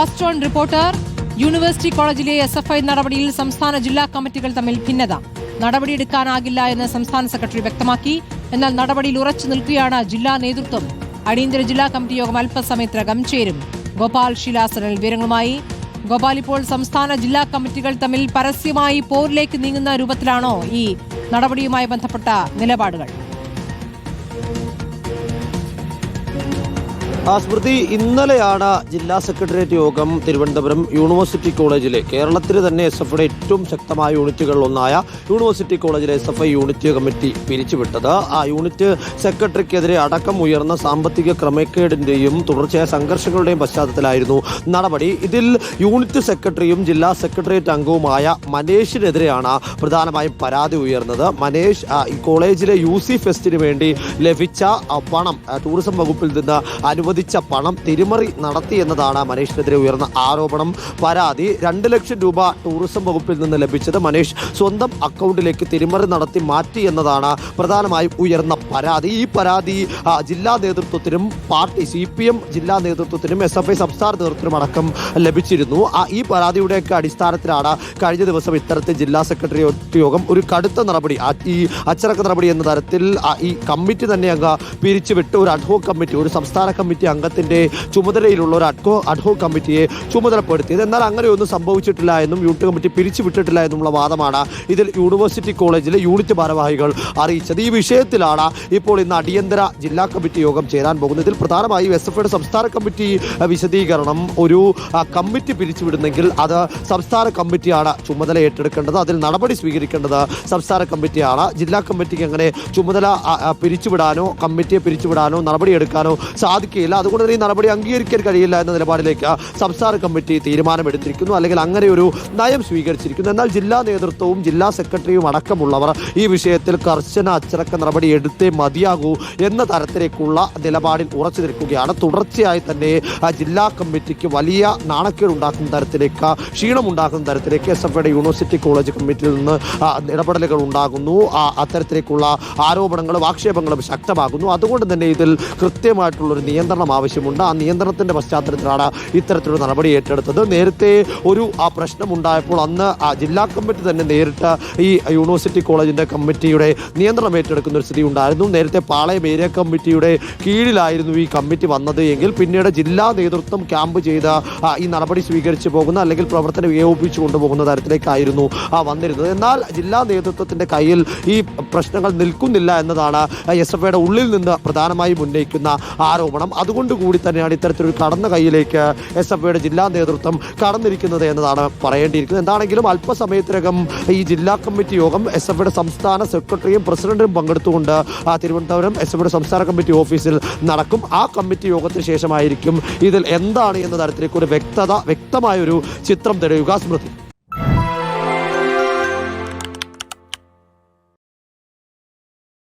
First on reporter. University കോളേജിലെ SFI നടപടിയിൽ സംസ്ഥാന ജില്ലാ കമ്മിറ്റികൾ തമ്മിൽ ഭിന്നത. നടപടിയെടുക്കാനാകില്ല എന്ന് സംസ്ഥാന സെക്രട്ടറി വ്യക്തമാക്കി. എന്നാൽ നടപടിയിൽ ഉറച്ചു നിൽക്കുകയാണ് ജില്ലാ നേതൃത്വം. അടിയന്തര ജില്ലാ കമ്മിറ്റി യോഗം അല്പസമയത്തിനകം ചേരും. ഗോപാൽ ശിലാസനൽ വിവരങ്ങളുമായി. ഗോപാൽ, ഇപ്പോൾ സംസ്ഥാന ജില്ലാ കമ്മിറ്റികൾ തമ്മിൽ പരസ്യമായി പോരിലേക്ക് നീങ്ങുന്ന രൂപത്തിലാണോ ഈ നടപടിയുമായി ബന്ധപ്പെട്ട നിലപാടുകൾ? സ്മൃതി, ഇന്നലെയാണ് ജില്ലാ സെക്രട്ടേറിയറ്റ് യോഗം തിരുവനന്തപുരം യൂണിവേഴ്സിറ്റി കോളേജിലെ കേരളത്തിലെ തന്നെ SFIയുടെ ഏറ്റവും ശക്തമായ യൂണിറ്റുകളിൽ ഒന്നായ യൂണിവേഴ്സിറ്റി കോളേജിലെ SFI യൂണിറ്റ് കമ്മിറ്റി പിരിച്ചുവിട്ടത്. ആ യൂണിറ്റ് സെക്രട്ടറിക്കെതിരെ അടക്കം ഉയർന്ന സാമ്പത്തിക ക്രമക്കേടിന്റെയും തുടർച്ചയായ സംഘർഷങ്ങളുടെയും പശ്ചാത്തലത്തിലായിരുന്നു നടപടി. ഇതിൽ യൂണിറ്റ് സെക്രട്ടറിയും ജില്ലാ സെക്രട്ടേറിയറ്റ് അംഗവുമായ മനേഷിനെതിരെയാണ് പ്രധാനമായും പരാതി ഉയർന്നത്. മനേഷ് കോളേജിലെ UC ഫെസ്റ്റിന് വേണ്ടി ലഭിച്ച പണം, ടൂറിസം വകുപ്പിൽ നിന്ന് അനുവദിച്ച പണം തിരിമറി നടത്തി എന്നതാണ് മനേഷിനെതിരെ ഉയർന്ന ആരോപണം. പരാതി 2 ലക്ഷം രൂപ ടൂറിസം വകുപ്പിൽ നിന്ന് ലഭിച്ചത് മനേഷ് സ്വന്തം അക്കൗണ്ടിലേക്ക് തിരിമറി നടത്തി മാറ്റി എന്നതാണ് പ്രധാനമായും ഉയർന്ന പരാതി. ഈ പരാതി ജില്ലാ നേതൃത്വത്തിനും പാർട്ടി CPM ജില്ലാ നേതൃത്വത്തിനും SFI സംസ്ഥാന നേതൃത്വത്തിനും അടക്കം ലഭിച്ചിരുന്നു. ഈ പരാതിയുടെയൊക്കെ അടിസ്ഥാനത്തിലാണ് കഴിഞ്ഞ ദിവസം ഇത്തരത്തിൽ ജില്ലാ സെക്രട്ടേറിയറ്റ് യോഗം ഒരു കടുത്ത നടപടി, ഈ അച്ചടക്ക നടപടി എന്ന തരത്തിൽ ഈ കമ്മിറ്റി തന്നെ അങ്ങ് പിരിച്ചുവിട്ട് ഒരു അഡ്ഹോക് കമ്മിറ്റി, ഒരു സംസ്ഥാന കമ്മിറ്റി അംഗത്തിന്റെ ചുമതലയിലുള്ള ഒരു അഡ്ഹോക് കമ്മിറ്റിയെ ചുമതലപ്പെടുത്തിയത്. എന്നാൽ അങ്ങനെയൊന്നും സംഭവിച്ചിട്ടില്ല എന്നും യൂണിറ്റ് കമ്മിറ്റി പിരിച്ചുവിട്ടിട്ടില്ല എന്നുമുള്ള വാദമാണ് ഇതിൽ യൂണിവേഴ്സിറ്റി കോളേജിലെ യൂണിറ്റ് ഭാരവാഹികൾ അറിയിച്ചത്. ഈ വിഷയത്തിലാണ് ഇപ്പോൾ ഇന്ന് അടിയന്തര ജില്ലാ കമ്മിറ്റി യോഗം ചേരാൻ പോകുന്നത്. ഇതിൽ പ്രധാനമായും SFIയുടെ സംസ്ഥാന കമ്മിറ്റി വിശദീകരണം, ഒരു കമ്മിറ്റി പിരിച്ചുവിടുന്നെങ്കിൽ അത് സംസ്ഥാന കമ്മിറ്റിയാണ് ചുമതല ഏറ്റെടുക്കേണ്ടത്, അതിൽ നടപടി സ്വീകരിക്കേണ്ടത് സംസ്ഥാന കമ്മിറ്റിയാണ്. ജില്ലാ കമ്മിറ്റിക്ക് അങ്ങനെ ചുമതല പിരിച്ചുവിടാനോ കമ്മിറ്റിയെ പിരിച്ചുവിടാനോ നടപടിയെടുക്കാനോ സാധിക്കില്ല. അതുകൊണ്ട് തന്നെ ഈ നടപടി അംഗീകരിക്കാൻ കഴിയില്ല എന്ന നിലപാടിലേക്ക് സംസ്ഥാന കമ്മിറ്റി തീരുമാനമെടുത്തിരിക്കുന്നു, അല്ലെങ്കിൽ അങ്ങനെ ഒരു നയം സ്വീകരിച്ചിരിക്കുന്നു. എന്നാൽ ജില്ലാ നേതൃത്വവും ജില്ലാ സെക്രട്ടറിയും അടക്കമുള്ളവർ ഈ വിഷയത്തിൽ കർശന അച്ചടക്ക നടപടി എടുത്തേ മതിയാകൂ എന്ന തരത്തിലേക്കുള്ള നിലപാടിൽ ഉറച്ചു നിൽക്കുകയാണ്. തുടർച്ചയായി തന്നെ ജില്ലാ കമ്മിറ്റിക്ക് വലിയ നാണക്കേടുണ്ടാക്കുന്ന തരത്തിലേക്ക്, ക്ഷീണമുണ്ടാക്കുന്ന തരത്തിലേക്ക് SFIയുടെ യൂണിവേഴ്സിറ്റി കോളേജ് കമ്മിറ്റിയിൽ നിന്ന് ഇടപെടലുകൾ ഉണ്ടാകുന്നു. അത്തരത്തിലേക്കുള്ള ആരോപണങ്ങളും ആക്ഷേപങ്ങളും ശക്തമാകുന്നു. അതുകൊണ്ട് തന്നെ ഇതിൽ കൃത്യമായിട്ടുള്ളൊരു നിയന്ത്രണം ആവശ്യമുണ്ട്. ആ നിയന്ത്രണത്തിന്റെ പശ്ചാത്തലത്തിലാണ് ഇത്തരത്തിലുള്ള നടപടി ഏറ്റെടുത്തത്. നേരത്തെ ഒരു പ്രശ്നമുണ്ടായപ്പോൾ അന്ന് ജില്ലാ കമ്മിറ്റി തന്നെ നേരിട്ട് ഈ യൂണിവേഴ്സിറ്റി കോളേജിന്റെ കമ്മിറ്റിയുടെ നിയന്ത്രണം ഏറ്റെടുക്കുന്ന ഒരു സ്ഥിതി ഉണ്ടായിരുന്നു. നേരത്തെ പാളയം ഏരിയ കമ്മിറ്റിയുടെ കീഴിലായിരുന്നു ഈ കമ്മിറ്റി വന്നത് എങ്കിൽ പിന്നീട് ജില്ലാ നേതൃത്വം ക്യാമ്പ് ചെയ്ത് ഈ നടപടി സ്വീകരിച്ചു പോകുന്ന, അല്ലെങ്കിൽ പ്രവർത്തനം ഏകോപിപ്പിച്ചു കൊണ്ടുപോകുന്ന തരത്തിലേക്കായിരുന്നു വന്നിരുന്നത്. എന്നാൽ ജില്ലാ നേതൃത്വത്തിന്റെ കയ്യിൽ ഈ പ്രശ്നങ്ങൾ നിൽക്കുന്നില്ല എന്നതാണ് SFIയുടെ ഉള്ളിൽ നിന്ന് പ്രധാനമായും ഉന്നയിക്കുന്ന ആരോപണം. അതുകൊണ്ട് കൂടി തന്നെയാണ് ഇത്തരത്തിലൊരു കടന്ന കൈയിലേക്ക് SFIയുടെ ജില്ലാ നേതൃത്വം കടന്നിരിക്കുന്നത് എന്നതാണ് പറയേണ്ടിയിരിക്കുന്നത്. എന്താണെങ്കിലും അല്പസമയത്തിനകം ഈ ജില്ലാ കമ്മിറ്റി യോഗം SFIയുടെ സംസ്ഥാന സെക്രട്ടറിയും പ്രസിഡന്റും പങ്കെടുത്തുകൊണ്ട് തിരുവനന്തപുരം SFIയുടെ സംസ്ഥാന കമ്മിറ്റി ഓഫീസിൽ നടക്കും. ആ കമ്മിറ്റി യോഗത്തിന് ശേഷമായിരിക്കും ഇതിൽ എന്താണ് എന്ന തരത്തിലേക്ക് ഒരു വ്യക്തമായൊരു ചിത്രം തെളിയുക. സ്മൃതി.